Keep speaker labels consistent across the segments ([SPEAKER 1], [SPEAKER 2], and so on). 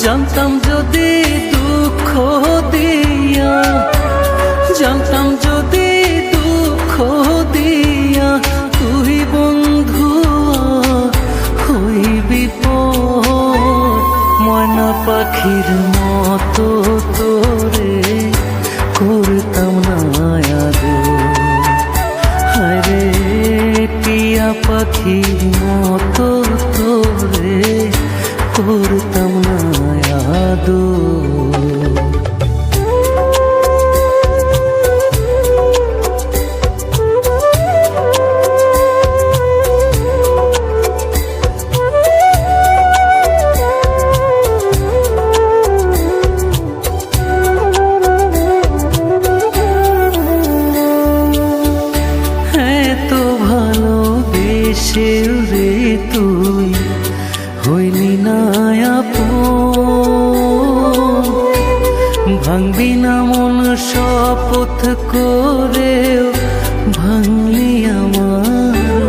[SPEAKER 1] জানতাম যদি দুঃখ দিয়া, জানতাম যদি দুঃখ দিয়া তুই বন্ধু হইবি পর, ময়না পাখির মতো তোরে করতাম না আদর। হায়রে টিয়া পাখির মতো তোরে করতাম না আদর। রে তুই হইলি না আপন, ভাঙবি না মন শপথ করে ভাঙলি আমার।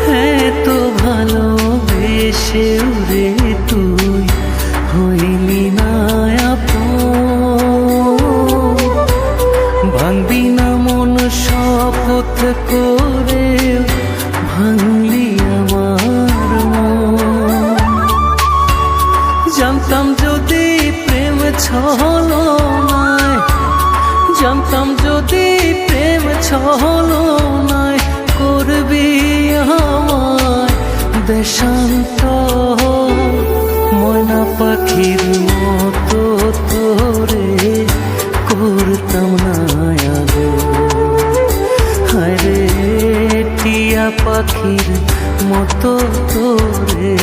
[SPEAKER 1] হ্যাঁ তো ভালোবেসে রে তুই হইলি না আপন, ভাঙবি না মন শপথ করে ভাঙলি আমার মন। জানতাম যদি প্রেম ছলনায়, জানতাম যদি প্রেম ছলনায় করবি আমায় দেশান্তর, ময়না পাখির মতো তোরে করতাম না আদর। হায়রে টিয়া পাখির মতো তোরে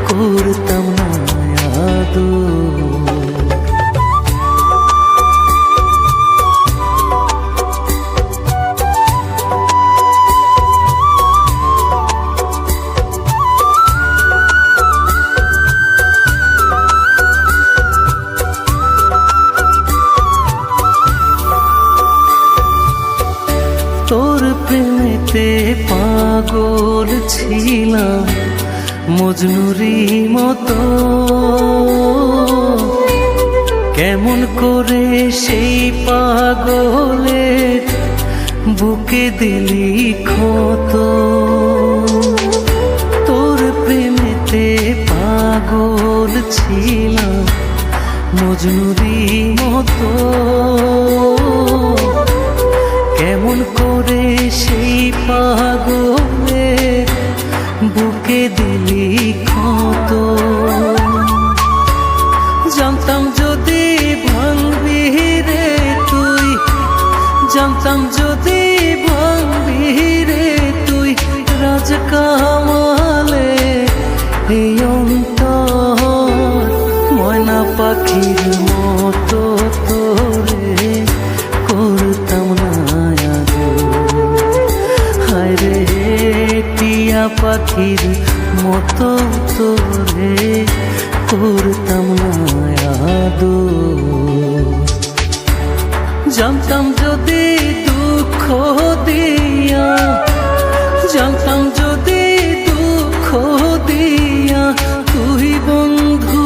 [SPEAKER 1] করতাম না আদর। তোর প্রেমেতে পাগল ছিলাম মজনুরি মতো, কেমন করে সেই পাগলের বুকে দিলি ক্ষত। তোর প্রেমেতে পাগল ছিলাম মজনুরি মতো, কেমন করে সেই পাগলের বুকে দিলি ক্ষত। জানতাম যদি ভাঙবি রে তুই, জানতাম যদি ভাঙবি রে তুই রাজ কামালে এই অন্তর, ময়না পাখির মতো তোরে করতাম না আদর। হায়রে টিয়া পাখির মতো তোরে করতাম না আদর। জানতাম যদি দুঃখ দিয়া, জানতাম যদি দুঃখ দিয়া তুই বন্ধু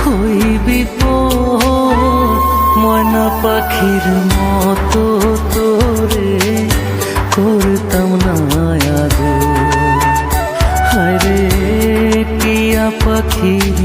[SPEAKER 1] হইবি পর, ময়না পাখির মতো তোরে করতাম না আদর। হায়রে টিয়া পাখির